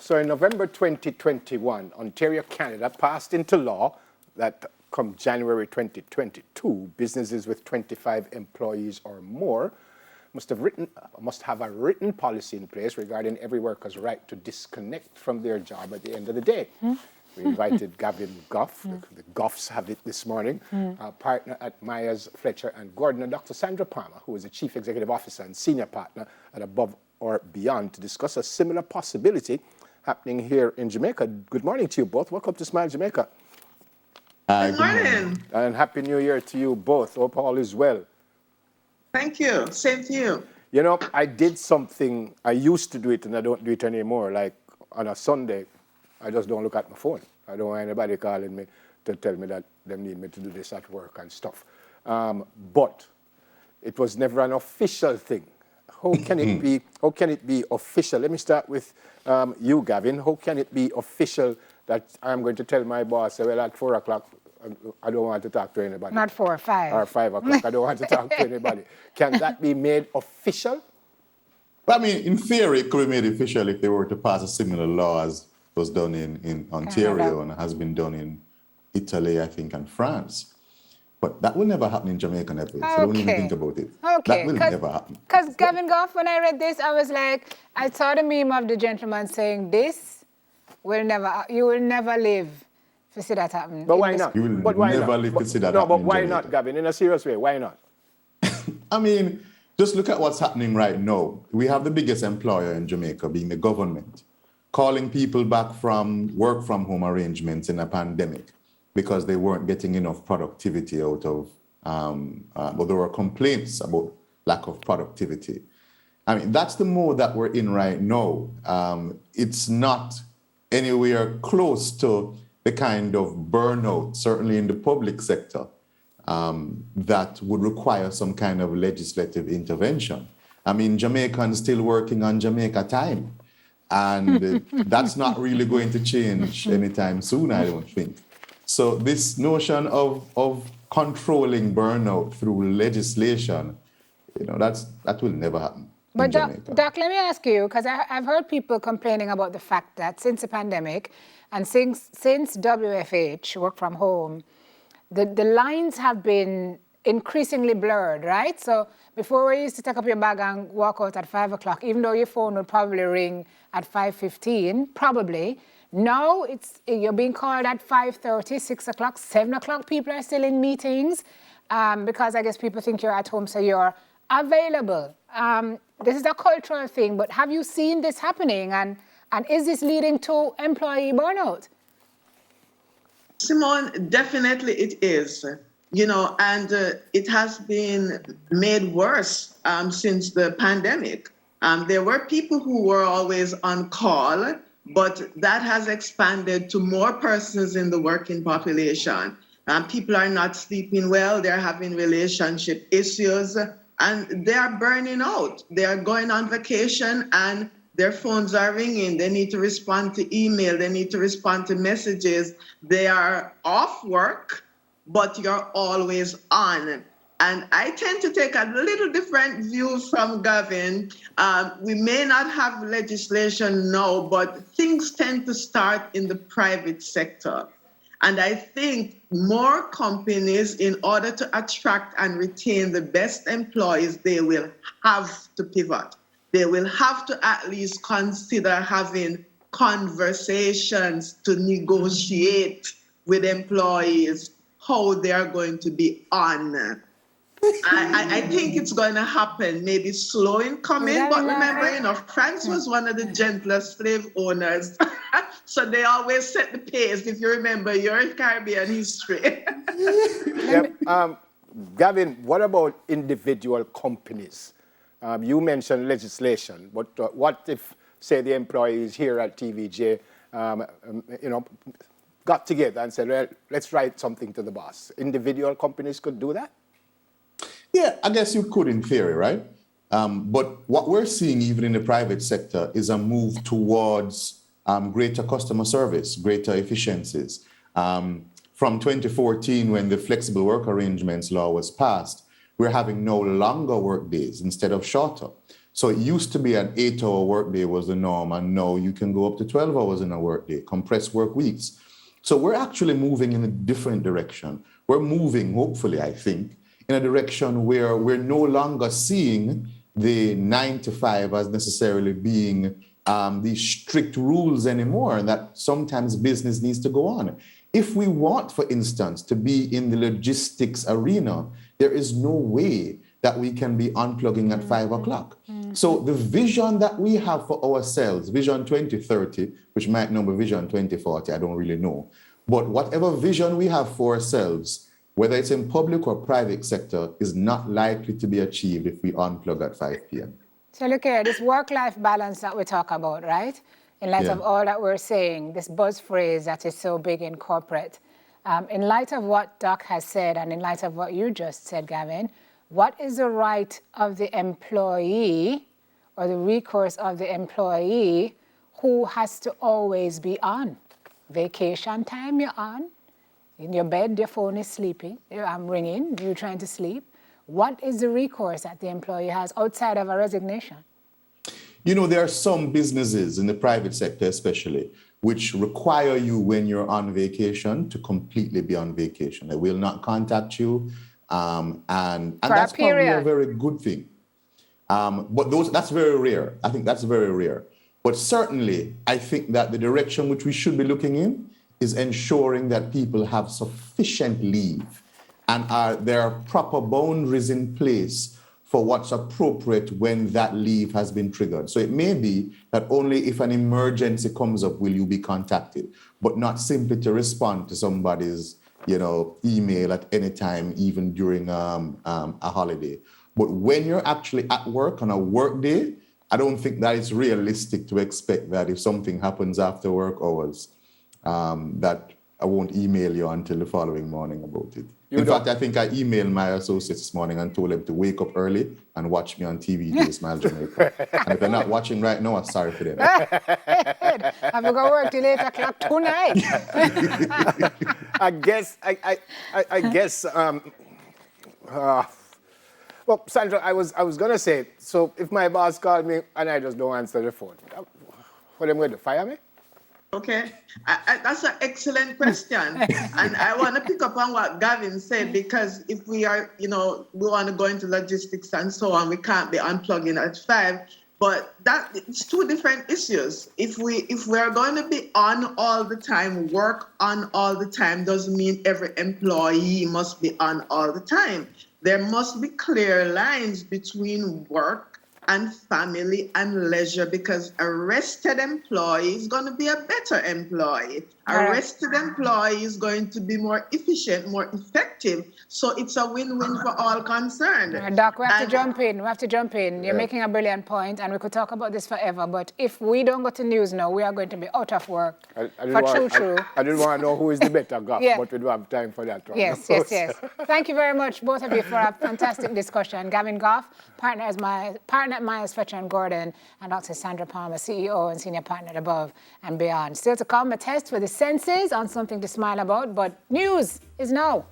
So in November 2021, Ontario, Canada passed into law that come January 2022, businesses with 25 employees or more must have a written policy in place regarding every worker's right to disconnect from their job at the end of the day. We invited Gavin Goff, the Goffs have it this morning, our partner at Myers, Fletcher and Gordon, and Dr. Sandra Palmer, who is the Chief Executive Officer and Senior Partner at Above or Beyond, to discuss a similar possibility happening here in Jamaica. Good morning to you both. Welcome to Smile Jamaica. Good morning. And Happy New Year to you both. Hope all is well. Thank you. Same to you. You know, I did something, I used to do it and I don't do it anymore. Like on a Sunday, I just don't look at my phone. I don't want anybody calling me to tell me that they need me to do this at work and stuff. But it was never an official thing. How can it be? How can it be official? Let me start with you, Gavin. How can it be official that I'm going to tell my boss, well, at 4 o'clock, I don't want to talk to anybody? Not 4 or 5. Or 5 o'clock, I don't want to talk to anybody. Can that be made official? I mean, in theory, it could be made official if they were to pass a similar law as was done in Ontario and has been done in Italy, I think, and France. But that will never happen in Jamaica, Nepal. So don't even think about it. Okay. That will never happen. Because Gavin Goff, when I read this, I was like, I saw the meme of the gentleman saying, this will never, you will never live to see that happen. But why not? You will never live to see that happen. No, but in why Jamaica. not, Gavin? In a serious way, why not? I mean, just look at what's happening right now. We have the biggest employer in Jamaica being the government, calling people back from work from home arrangements in a pandemic because they weren't getting enough productivity out of, but there were complaints about lack of productivity. I mean, that's the mode that we're in right now. It's not anywhere close to the kind of burnout, certainly in the public sector, that would require some kind of legislative intervention. I mean, Jamaicans still working on Jamaica time. And that's not really going to change anytime soon, I don't think. So this notion of controlling burnout through legislation, you know, that will never happen. But Doc, let me ask you, because I've heard people complaining about the fact that since the pandemic and since WFH, work from home, the lines have been increasingly blurred, right? So before we used to take up your bag and walk out at 5 o'clock, even though your phone would probably ring at 5:15, probably. Now you're being called at 5:30, 6 o'clock, 7 o'clock. People are still in meetings because I guess people think you're at home, so you're available. This is a cultural thing, but have you seen this happening? And is this leading to employee burnout? Simone, definitely it is. You know, and it has been made worse since the pandemic. There were people who were always on call, but that has expanded to more persons in the working population. People are not sleeping well, they're having relationship issues, and they are burning out. They are going on vacation and their phones are ringing. They need to respond to email, they need to respond to messages. They are off work, but you're always on. And I tend to take a little different view from Gavin. We may not have legislation now, but things tend to start in the private sector. And I think more companies, in order to attract and retain the best employees, they will have to pivot. They will have to at least consider having conversations to negotiate with employees how they are going to be on. I think it's going to happen, maybe slow in coming, but remember, you know, France was one of the gentlest slave owners. So they always set the pace, if you remember your Caribbean history. Gavin, what about individual companies? You mentioned legislation, but what if, say, the employees here at TVJ, you know, got together and said, well, let's write something to the boss? Individual companies could do that? Yeah, I guess you could in theory, right? But what we're seeing even in the private sector is a move towards greater customer service, greater efficiencies. From 2014, when the flexible work arrangements law was passed, we're having no longer work days instead of shorter. So it used to be an 8-hour workday was the norm, and now you can go up to 12 hours in a workday, compressed work weeks. So we're actually moving in a different direction. We're moving, hopefully, I think, in a direction where we're no longer seeing the 9 to 5 as necessarily being these strict rules anymore, and that sometimes business needs to go on. If we want, for instance, to be in the logistics arena, there is no way that we can be unplugging at 5 o'clock. So the vision that we have for ourselves, Vision 2030, which might now be Vision 2040, I don't really know. But whatever vision we have for ourselves, whether it's in public or private sector, is not likely to be achieved if we unplug at 5 p.m. So look here, this work-life balance that we talk about, right? In light of all that we're saying, this buzz phrase that is so big in corporate. In light of what Doc has said and in light of what you just said, Gavin, what is the right of the employee or the recourse of the employee who has to always be on? Vacation time, you're on. In your bed, your phone is sleeping. I'm ringing, you're trying to sleep. What is the recourse that the employee has outside of a resignation? You know, there are some businesses in the private sector especially, which require you when you're on vacation to completely be on vacation. They will not contact you. And that's probably a very good thing. But that's very rare. I think that's very rare. But certainly, I think that the direction which we should be looking in is ensuring that people have sufficient leave and there are proper boundaries in place for what's appropriate when that leave has been triggered. So it may be that only if an emergency comes up will you be contacted, but not simply to respond to somebody's email at any time, even during a holiday. But when you're actually at work on a work day, I don't think that it's realistic to expect that if something happens after work hours, that I won't email you until the following morning about it. In fact, I think I emailed my associates this morning and told them to wake up early and watch me on TVJ, Smile Jamaica. And if they're not watching right now, I'm sorry for them. I'm going to work till 8 o'clock tonight. I guess. Well, Sandra, I was going to say, so if my boss called me and I just don't answer the phone, what am I going to fire me? Okay, that's an excellent question. And I want to pick up on what Gavin said, because if we are, we want to go into logistics and so on, we can't be unplugging at 5. But it's two different issues. If we're going to be on all the time, work on all the time, doesn't mean every employee must be on all the time. There must be clear lines between work and family and leisure, because a rested employee is going to be a better employee. A rested employee is going to be more efficient, more effective. So it's a win-win for all concerned. Doc, we have to jump in. You're making a brilliant point, and we could talk about this forever. But if we don't go to news now, we are going to be out of work. I didn't want to know who is the better guy, but we don't have time for that one. Yes. Thank you very much, both of you, for a fantastic discussion. Gavin Goff, partner at Myers, Fletcher & Gordon, and Dr. Sandra Palmer, CEO and senior partner at Above and Beyond. Still to come, a test for the senses on something to smile about, but news is now.